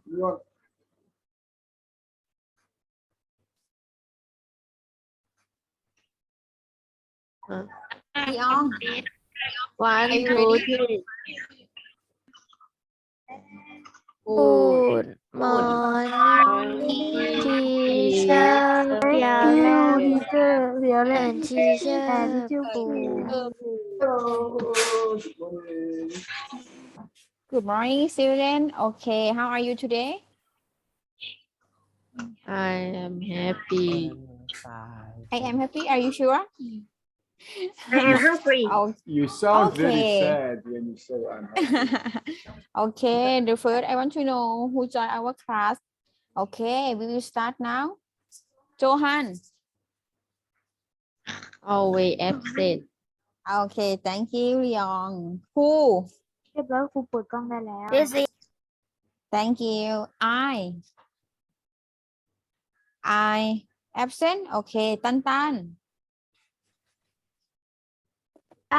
Leon. Leon, One, are you two, ready? three. Good. Good morning, teacher Piang and teacher Pooh. Good morning. Good morning, student. Okay, how are you today? I am happy. I am happy. Are you sure? I am hungry. Oh, You sound very okay. sad when you say I'm happy. Okay, the first I want to know who joined our class. Okay, we will start now. Johan. Always absent. Okay, thank you, Leon. Who? เรียบร้อยครูเปิดกล้องได้แล้ว Busy. Thank you. I absent. Okay, Tan Tan.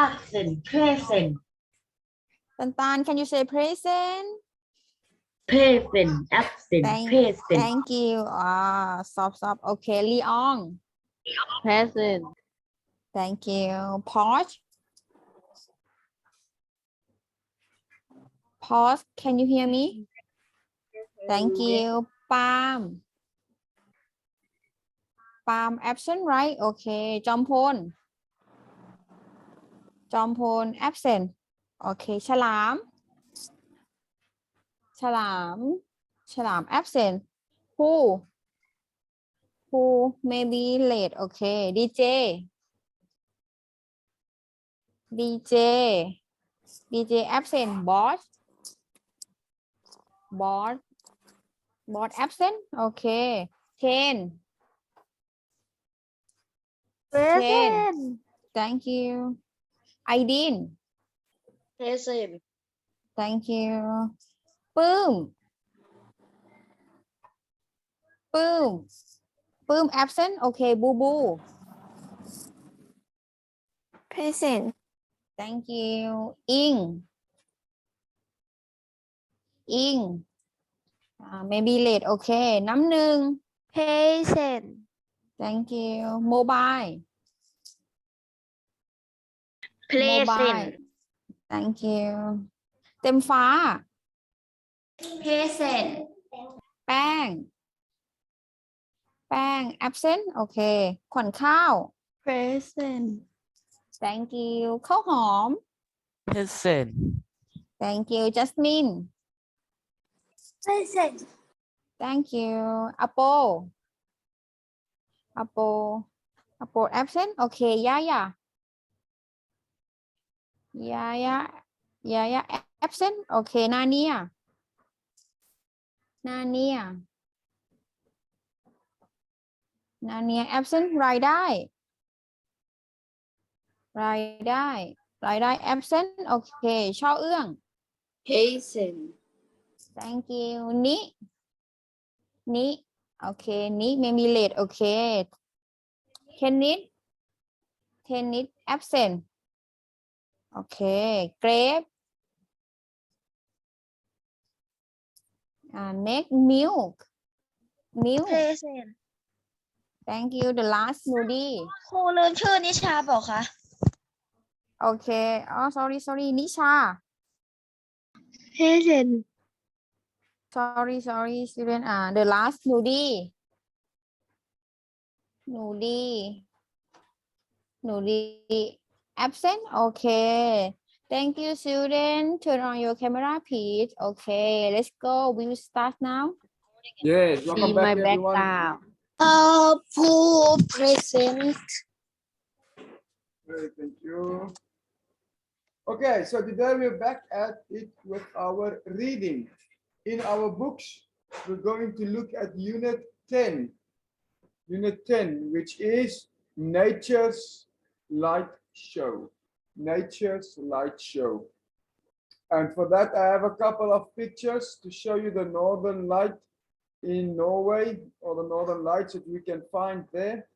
Absent, present, Tan Tan, can you say present? present, absent, present, Thank you. Stop. Okay, Leon. Present. Thank you. Pause. Pause. Can you hear me? Thank you. Palm. Palm absent, right? Okay. Jompon. Jompon absent. Okay. Chalam. Chalam absent. Who maybe late? Okay. DJ absent. Boss absent. Okay. Chen. present Thank you. Aidin. Present. Thank you. Pơm. Absent. Okay. Boo. present Thank you. Ing. Maybe late. Okay. น้ำหนึ่ง present Thank you. Mobile. Present. Thank you. เต็มฟ้า present แป้ง absent โอเค ขวัญข้าว present Thank you. ข้าวหอม Present. Thank you. Jasmine. present Thank you. Apple absent. Okay. Yaya absent. Okay. Nania absent. รายได้ absent. Okay. ช่อเอื้อง Present. Thank you. Ni. Okay. Ni maybe late. Okay. Tennis absent. Okay. Grape. Next milk. present Thank you. The last smoothie. ครูลืมชื่อนิชาบอกคะ Okay. Oh, sorry. Nisha. present Sorry, student. The last smoothie. Absent. Okay. Thank you, student. Turn on your camera, please. Okay, let's go. We will start now. Yes, See welcome my back everyone. background. present Great, thank you. Okay, so today we're back at it with our reading. In our books, we're going to look at Unit 10. Unit 10, which is Nature's Light Show. Nature's Light Show. And for that, I have a couple of pictures to show you the northern light in Norway, or the northern lights that we can find there.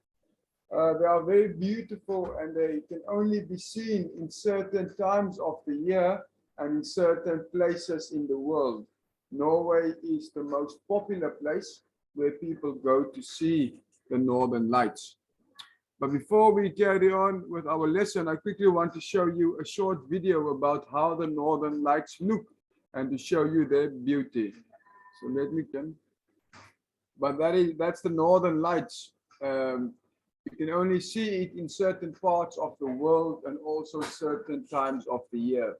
They are very beautiful and they can only be seen in certain times of the year and in certain places in the world. Norway is the most popular place where people go to see the Northern Lights. But before we carry on with our lesson, I quickly want to show you a short video about how the Northern Lights look and to show you their beauty. So let me come. But that's the Northern Lights. You can only see it in certain parts of the world and also certain times of the year,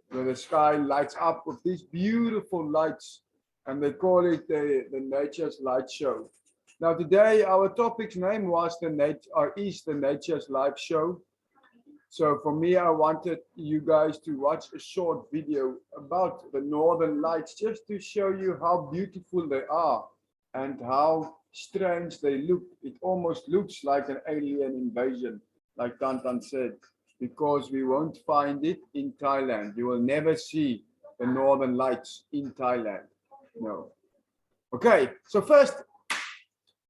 where the sky lights up with these beautiful lights, and they call it the Nature's Light Show. Now today our topic's name was the Nature's Light Show. So for me, I wanted you guys to watch a short video about the Northern Lights, just to show you how beautiful they are and how strange they look. It almost looks like an alien invasion, like Tantan said, because we won't find it in Thailand. You will never see the Northern Lights in Thailand. No. Okay, so first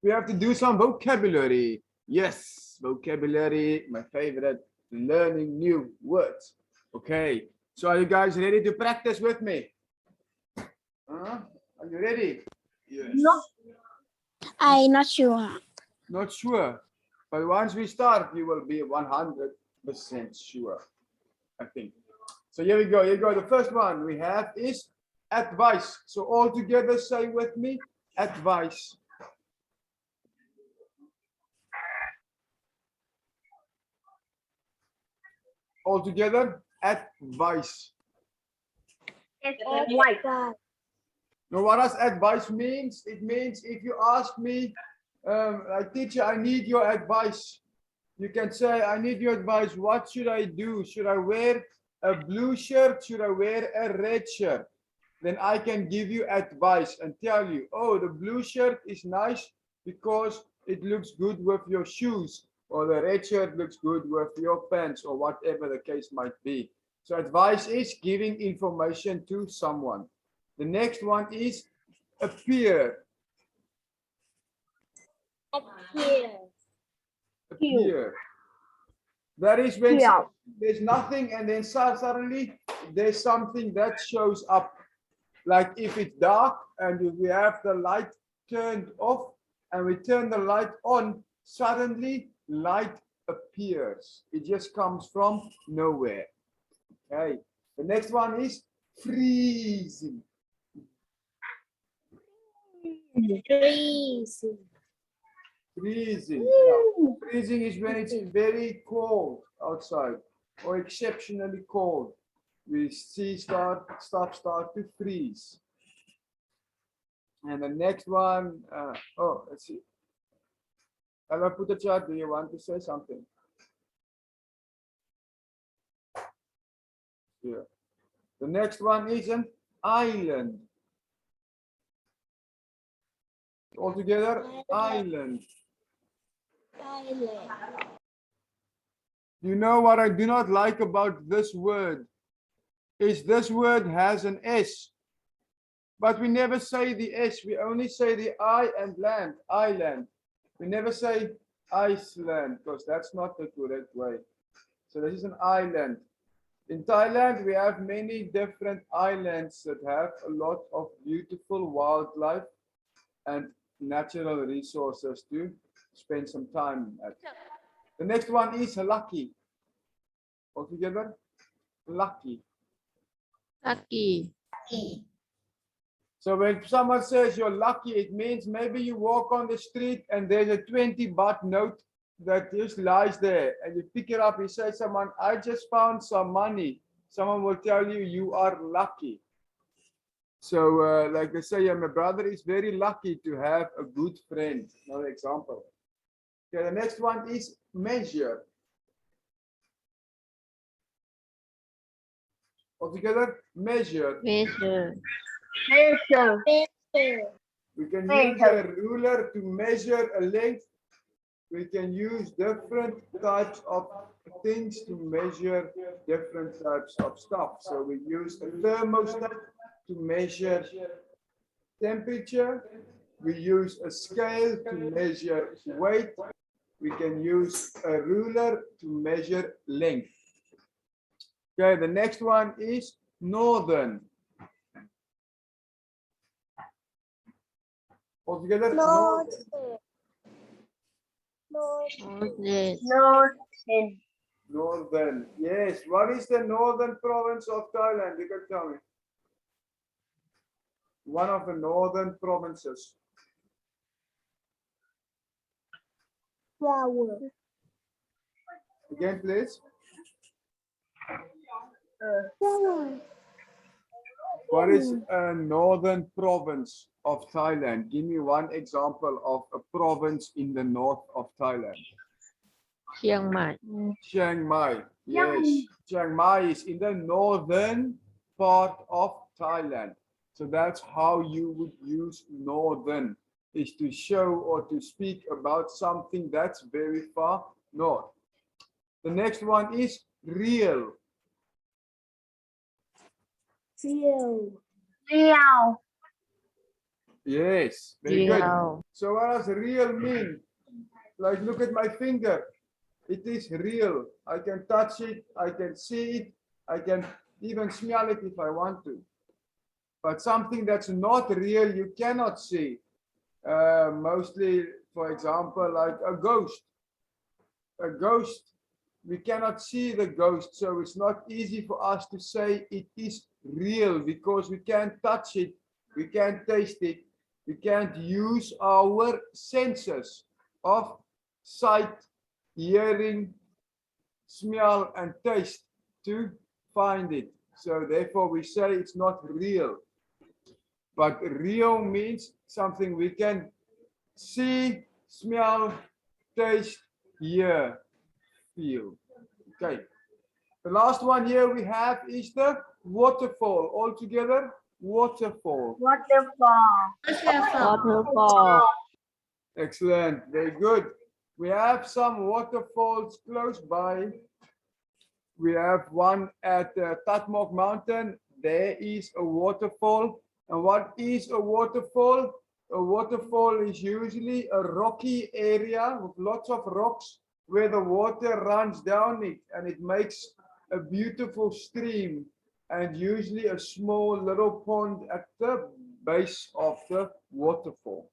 we have to do some vocabulary. Yes, vocabulary, my favorite, learning new words. Okay, so are you guys ready to practice with me? Are you ready? Yes. No. I'm not sure. Not sure, but once we start, you will be 100% sure, I think. So here we go. Here we go. The first one we have is advice. So all together, say with me, advice. All together, advice. Now, what does advice means? It means if you ask me, like, teacher, I need your advice. You can say, I need your advice. What should I do? Should I wear a blue shirt? Should I wear a red shirt? Then I can give you advice and tell you, oh, the blue shirt is nice because it looks good with your shoes, or the red shirt looks good with your pants, or whatever the case might be. So advice is giving information to someone. The next one is appear. Appear. That is when there's nothing and then suddenly there's something that shows up. Like if it's dark and we have the light turned off and we turn the light on, suddenly light appears. It just comes from nowhere. Okay. The next one is freezing. Freezing. Yeah. Freezing is when it's very cold outside or exceptionally cold. We see stuff start to freeze. And the next one, let's see. Hello, put a chat. Do you want to say something? Yeah. The next one is an island. All together, island. You know what I do not like about this word? Is this word has an S. But we never say the S. We only say the I and land, island. We never say Iceland, because that's not the correct way. So this is an island. In Thailand, we have many different islands that have a lot of beautiful wildlife and natural resources to spend some time at. The next one is lucky. All together, lucky. Lucky. So when someone says you're lucky, it means maybe you walk on the street and there's a 20-baht note that just lies there, and you pick it up. You say, someone, I just found some money. Someone will tell you, you are lucky. So like they say, my brother is very lucky to have a good friend. Another example. Okay, the next one is measure. Altogether, measure. Measure. We can use a ruler to measure a length. We can use different types of things to measure different types of stuff. So we use a thermostat to measure temperature. We use a scale to measure weight. We can use a ruler to measure length. Okay, the next one is northern. Altogether, Northern. northern. Yes. What is the northern province of Thailand? You can tell me. One of the northern provinces. Flower. Again, please. Flower. What is a northern province of Thailand? Give me one example of a province in the north of Thailand. เชียงใหม่ Chiang Mai. Yes. Chiang Mai is in the northern part of Thailand. So that's how you would use northern, is to show or to speak about something that's very far north. The next one is real. Real. Yes, very เดีย good. ว So what does real mean? Like, look at my finger. It is real. I can touch it. I can see it. I can even smell it if I want to. But something that's not real, you cannot see. Mostly, for example, like a ghost. A ghost, we cannot see the ghost, so it's not easy for us to say it is real because we can't touch it, we can't taste it, we can't use our senses of sight, hearing, smell, and taste to find it. So therefore we say it's not real. But real means something we can see, smell, taste, hear, feel. Okay. The last one here we have is the waterfall. All together, waterfall. Waterfall. waterfall Excellent. Very good. We have some waterfalls close by. We have one at Tatmok Mountain. There is a waterfall. And what is a waterfall? A waterfall is usually a rocky area with lots of rocks where the water runs down it and it makes a beautiful stream and usually a small little pond at the base of the waterfall.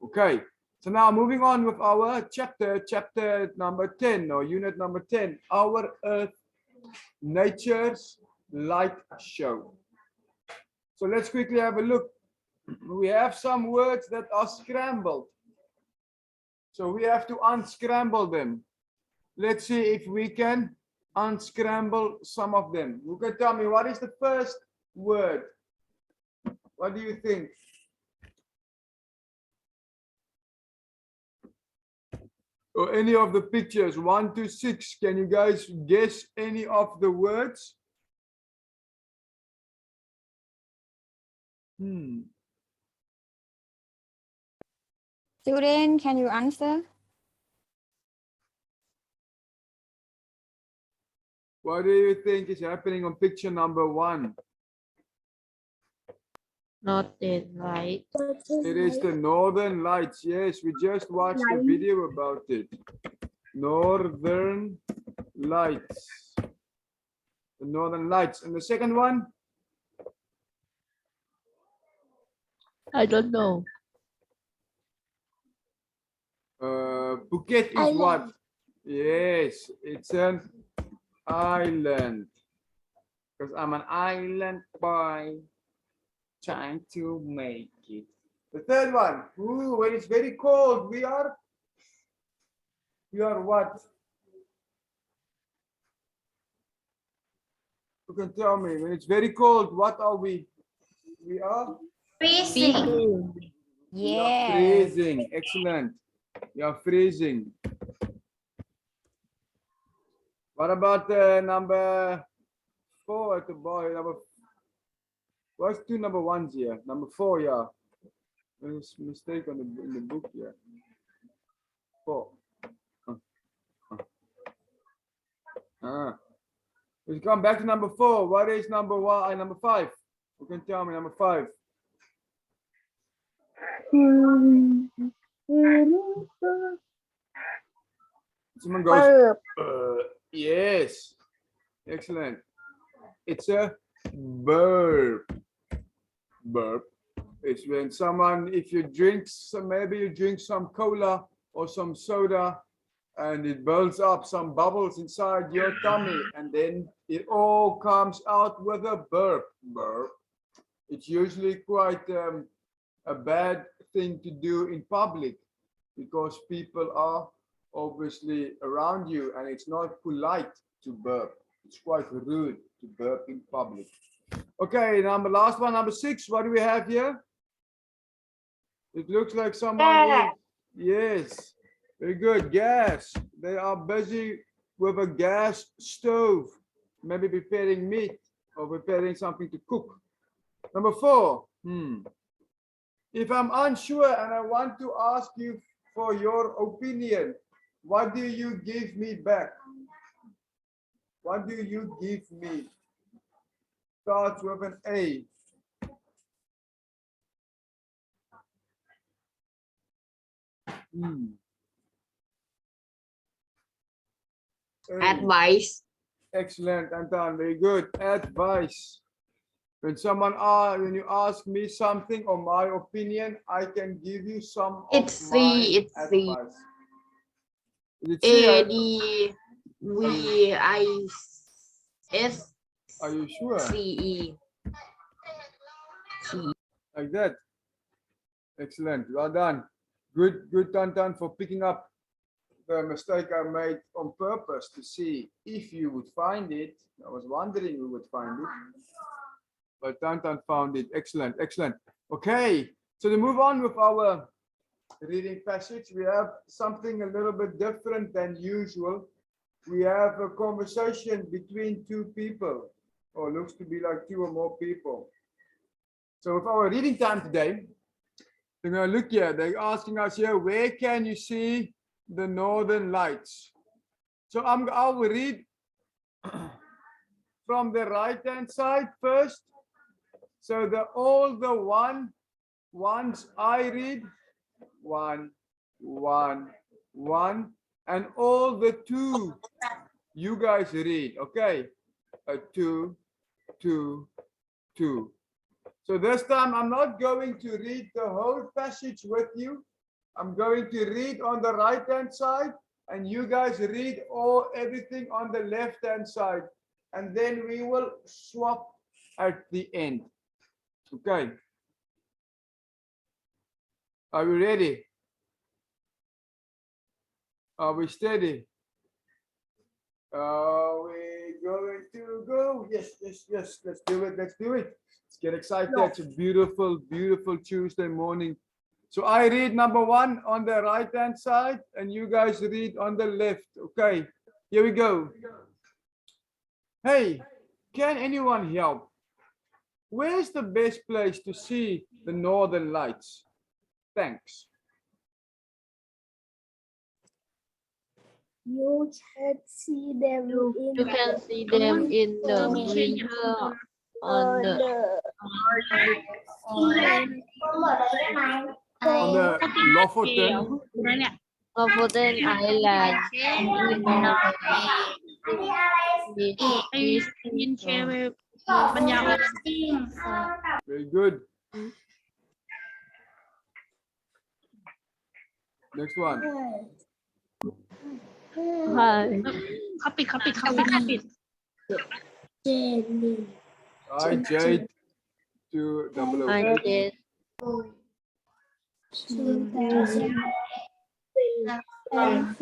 Okay, so now moving on with our chapter number 10 or unit number 10, Our Earth, Nature's Light Show. So let's quickly have a look. We have some words that are scrambled. So we have to unscramble them. Let's see if we can unscramble some of them. You can tell me, what is the first word? What do you think? Or any of the pictures, 1 to 6. Can you guys guess any of the words? Student, can you answer? What do you think is happening on picture number 1? northern light It is the Northern Lights. Yes, we just watched a video about it. Northern Lights. The Northern Lights. And the second one? I don't know Phuket is what? Island. Yes, it's an island. Because I'm an island boy trying to make it. The third one. Ooh, when it's very cold, we are what? You can tell me. When it's very cold, what are we? We are Freezing. We are Yes. freezing. Excellent. We are freezing. What about number 4 at the bottom? What's 2 number 1s here? Number 4, yeah. There's a mistake on in the book here. 4. We come back to number 4. What is number 1 and number 5? You can tell me number 5. Someone goes, yes. Excellent. It's a verb. Verb. It's when someone, if you drink, maybe you drink some cola or some soda and it builds up some bubbles inside your tummy and then it all comes out with a burp. Burp. It's usually quite a bad thing to do in public because people are obviously around you and it's not polite to burp. It's quite rude to burp in public. Okay, last one, number 6. What do we have here? It looks like someone is, yes, very good, gas. They are busy with a gas stove, maybe preparing meat or preparing something to cook. Number 4, if I'm unsure and I want to ask you for your opinion, what do you give me back? What do you give me? Starts with an A. Advice. Excellent, Anton. Very good. Advice. When you ask me something or my opinion, I can give you some of It's my C. It's C. advice. Is it C? ADVIS. Are you sure? CE. Like that. Excellent. Well done. Good, Tantan, for picking up the mistake I made on purpose to see if you would find it. I was wondering who would find it. But Tantan found it. Excellent, excellent. Okay, so to move on with our reading passage, we have something a little bit different than usual. We have a conversation between two people, or looks to be like 2 or more people. So with our reading time today, we're going to look here. They're asking us here, where can you see the northern lights? So I will read from the right-hand side first. So all the ones I read, 1, 1, 1, and all the 2 you guys read. Okay, 2, 2, 2. So this time I'm not going to read the whole passage with you. I'm going to read on the right-hand side, and you guys read everything on the left-hand side, and then we will swap at the end. Okay. Are we ready? Are we steady? Are we going to go? Yes, yes, yes. Let's do it. Let's do it. Let's get excited. It's a beautiful, beautiful Tuesday morning. So I read number 1 on the right-hand side, and you guys read on the left. Okay, here we go. Hey, can anyone help? Where's the best place to see the northern lights? Thanks. You can see them You can see them in the winter on the Lofoten. Lofoten Island in Norway. Very good. Next one. Hi. Jenny. Hi, Jade. To double I O. did. I'm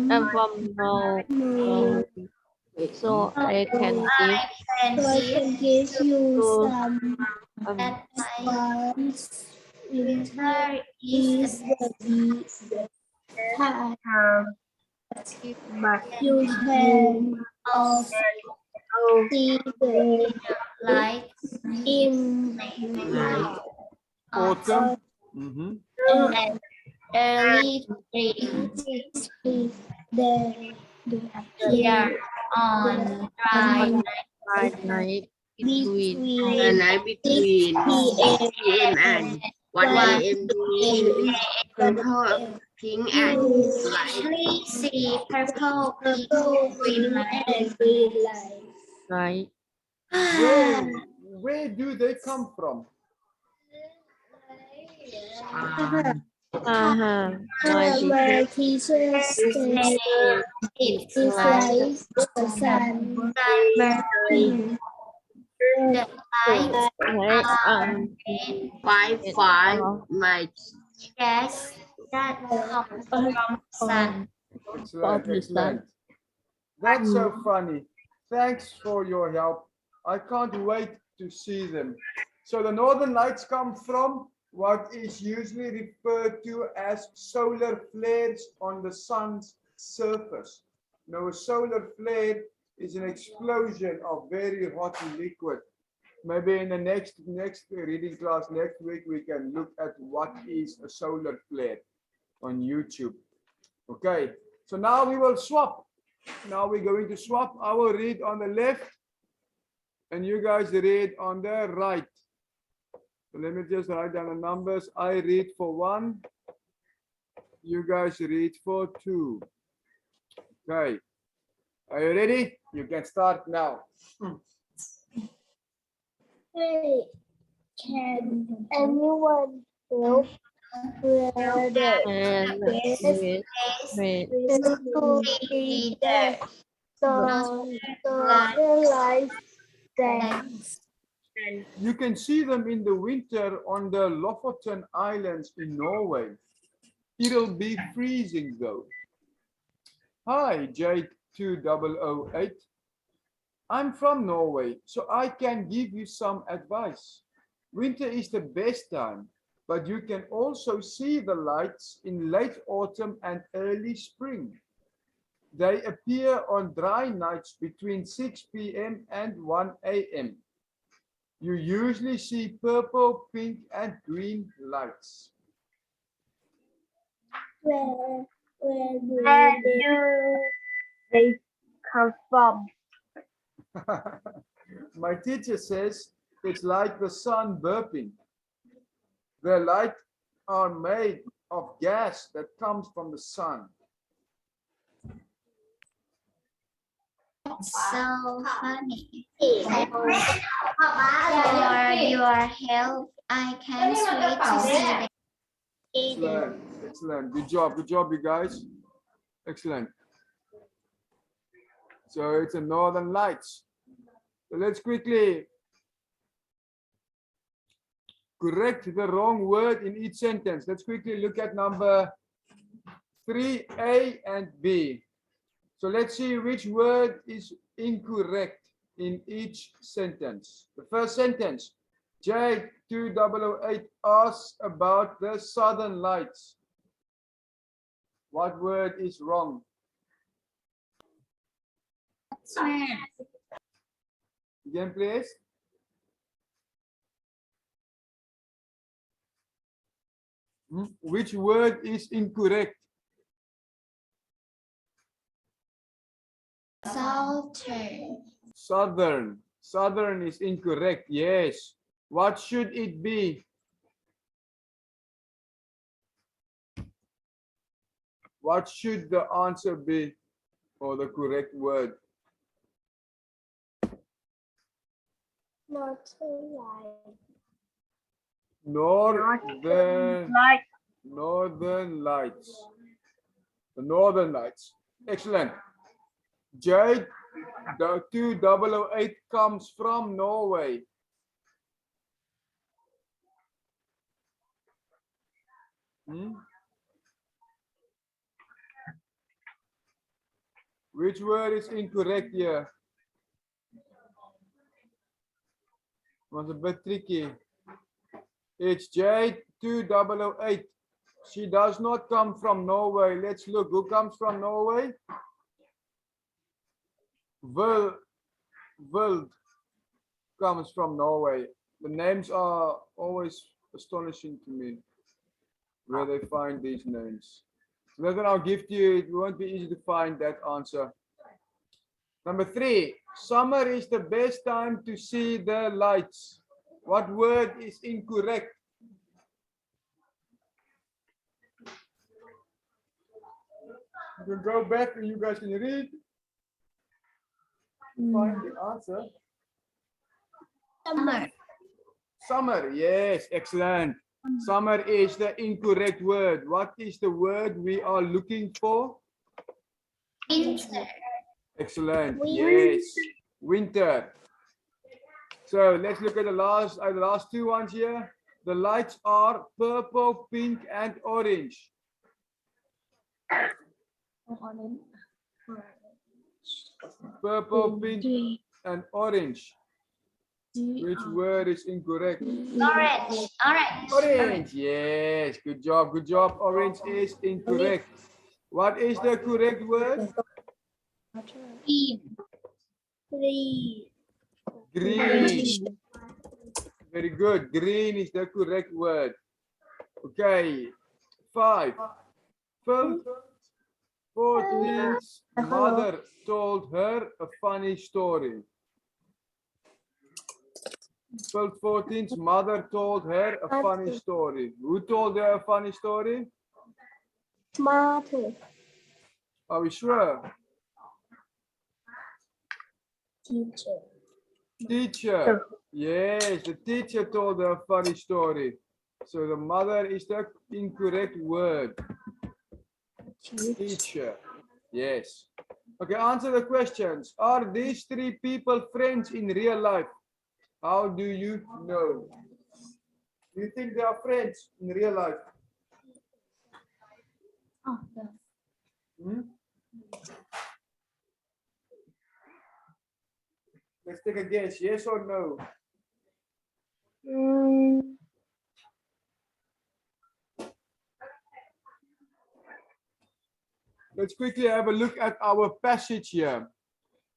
I'm from Norway, so I can give you to some advice. Winter is the time. But you can also see the lights in Autumn. and early spring. They appear on dry night between between 6 PM and 1 AM usually purple, pink and light. see purple, green and green light. right. Where do they come from? My teacher says it's like the sun burning. The lights are Five. My gas that comes from sun. Excellent, excellent. That's so funny. Thanks for your help. I can't wait to see them. So the northern lights come from what is usually referred to as solar flares on the sun's surface. Now, a solar flare is an explosion of very hot liquid. Maybe in the next reading class next week, we can look at what is a solar flare on YouTube. Okay, so now we will swap. Now we're going to swap. I will read on the left and you guys read on the right. So let me just write down the numbers. I read for 1. You guys read for 2. Okay. Are you ready? You can start now. Hey, can anyone help where the lights dance? You can see them in the winter on the Lofoten Islands in Norway. It'll be freezing though. Hi, Jade2008. I'm from Norway, so I can give you some advice. Winter is the best time, but you can also see the lights in late autumn and early spring. They appear on dry nights between 6 p.m. and 1 a.m. You usually see purple, pink, and green lights. Where do they come from? My teacher says it's like the sun burping. The lights are made of gas that comes from the sun. So funny. For your help, I can't wait to see them. Excellent, excellent. Good job, you guys. Excellent. So it's a northern lights. So let's quickly correct the wrong word in each sentence. Let's quickly look at number 3A and B. So let's see which word is incorrect in each sentence. The first sentence, J2008 asks about the southern lights. What word is wrong? Again, please. Which word is incorrect? Southern. Southern is incorrect. Yes. What should it be? What should the answer be for the correct word? Northern light. Northern lights. The northern lights. Excellent. Jade, the 2008 comes from Norway. Which word is incorrect here? Was a bit tricky. It's J2008. She does not come from Norway. Let's look. Who comes from Norway? Vuld comes from Norway. The names are always astonishing to me, where they find these names. So then I'll give to you, it won't be easy to find that answer. Number 3, summer is the best time to see the lights. What word is incorrect? You can go back and you guys can read. Find the answer. Summer. Summer, yes, excellent. Summer is the incorrect word. What is the word we are looking for? Winter. Excellent. Yes. Winter. So let's look at the last two ones here. The lights are purple, pink, and orange. Purple, pink, and orange. Which word is incorrect? Orange. Orange. Orange. Yes. Good job. Good job. Orange is incorrect. What is the correct word? Green. Green. Green. Very good. Green is the correct word. Okay. 5. Phil 14's mother told her a funny story. Phil 14's mother told her a funny story. Who told her a funny story? Mother. Are we sure? Teacher. Teacher. Yes, the teacher told her a funny story. So the mother is the incorrect word. Teacher. Yes. Okay, answer the questions. Are these 3 people friends in real life? How do you know? Do you think they are friends in real life? Oh, no. Hmm? Let's take a guess. Yes or no? Let's quickly have a look at our passage here.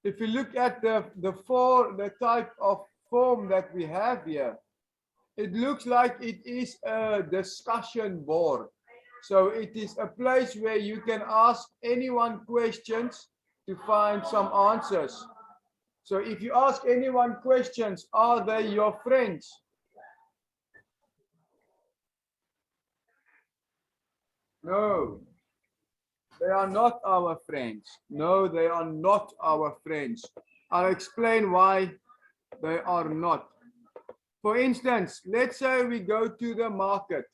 If you look at the type of form that we have here, it looks like it is a discussion board. So it is a place where you can ask anyone questions to find some answers. So if you ask anyone questions, are they your friends? No. They are not our friends. No, they are not our friends. I'll explain why they are not. For instance, let's say we go to the market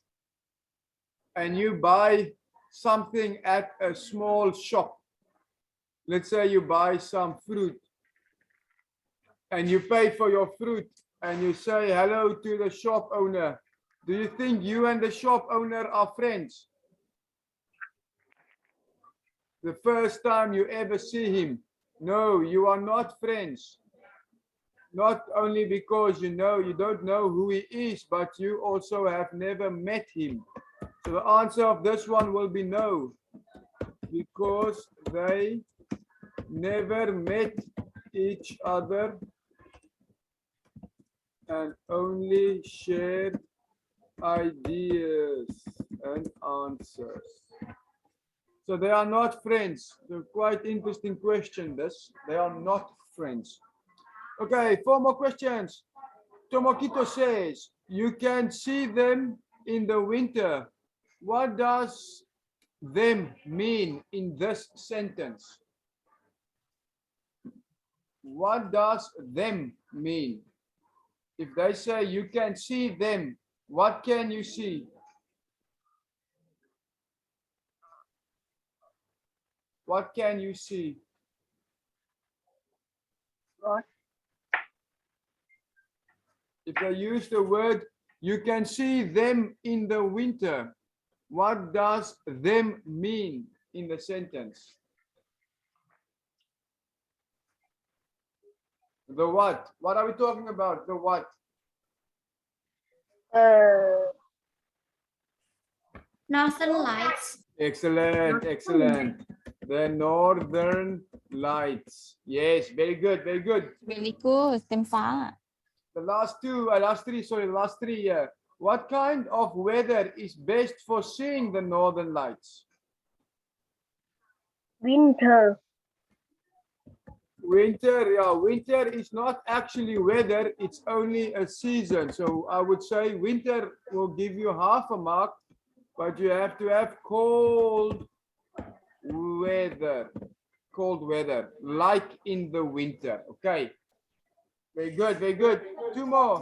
and you buy something at a small shop. Let's say you buy some fruit and you pay for your fruit and you say hello to the shop owner. Do you think you and the shop owner are friends? The first time you ever see him? No, you are not friends. Not only because you don't know who he is, but you also have never met him. So the answer of this one will be no, because they never met each other and only shared ideas and answers. So they are not friends. So quite interesting question this. They are not friends. Okay, 4 more questions. Tomokito says, you can see them in the winter. What does them mean in this sentence? What does them mean? If they say you can see them, what can you see? What can you see? What? If they use the word, you can see them in the winter, what does them mean in the sentence? The what? What are we talking about? The what? Northern Lights. Excellent, excellent. The northern lights. Yes, very good, very good. Very good. เต็มฟ้า The last three. What kind of weather is best for seeing the northern lights? Winter. Winter, yeah, winter is not actually weather, it's only a season. So I would say winter will give you half a mark, but you have to have cold weather, like in the winter. Okay, very good, very good. 2 more.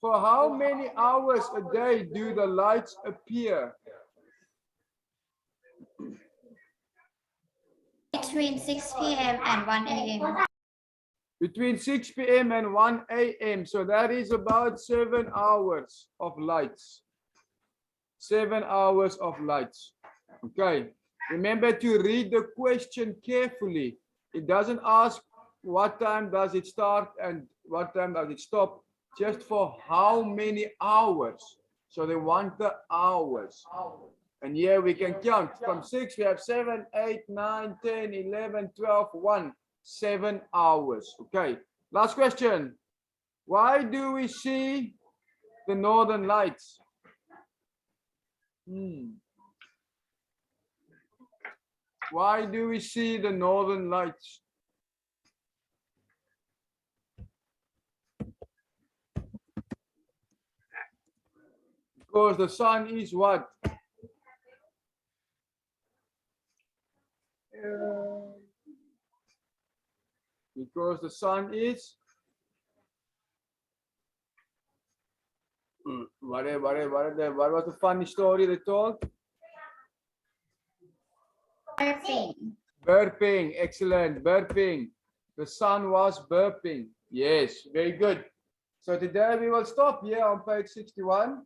For how many hours a day do the lights appear? Between 6 p.m. and 1 a.m. Between 6 p.m. and 1 a.m. So that is about 7 hours of lights. 7 hours of lights. Okay. Remember to read the question carefully. It doesn't ask what time does it start and what time does it stop. Just for how many hours. So they want the hours. And here we can count. From 6 we have 7, 8, 9, 10, 11, 12, 1. 7 hours. Okay. Last question. Why do we see the northern lights? Why do we see the northern lights? Because the sun is what? Because the sun is what was the funny story they told? Burping. Burping, excellent, burping. The sun was burping. Yes, very good. So today we will stop here on page 61.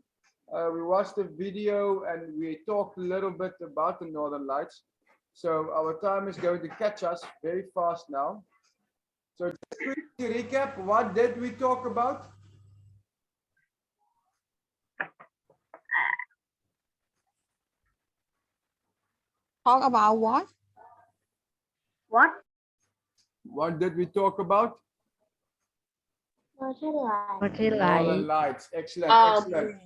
We watched the video and we talked a little bit about the northern lights. So our time is going to catch us very fast now. So just quickly recap, what did we talk about? Talk about what? What? What did we talk about? Northern lights. Excellent, excellent.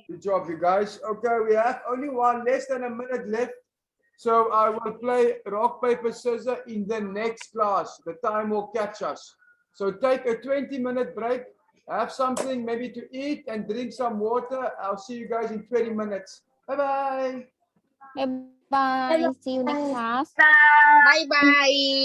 Good job, you guys. Okay, we have only less than a minute left. So I will play rock, paper, scissors in the next class. The time will catch us. So take a 20-minute break. Have something maybe to eat and drink some water. I'll see you guys in 20 minutes. Bye-bye. Bye bye. See you next class. Bye bye.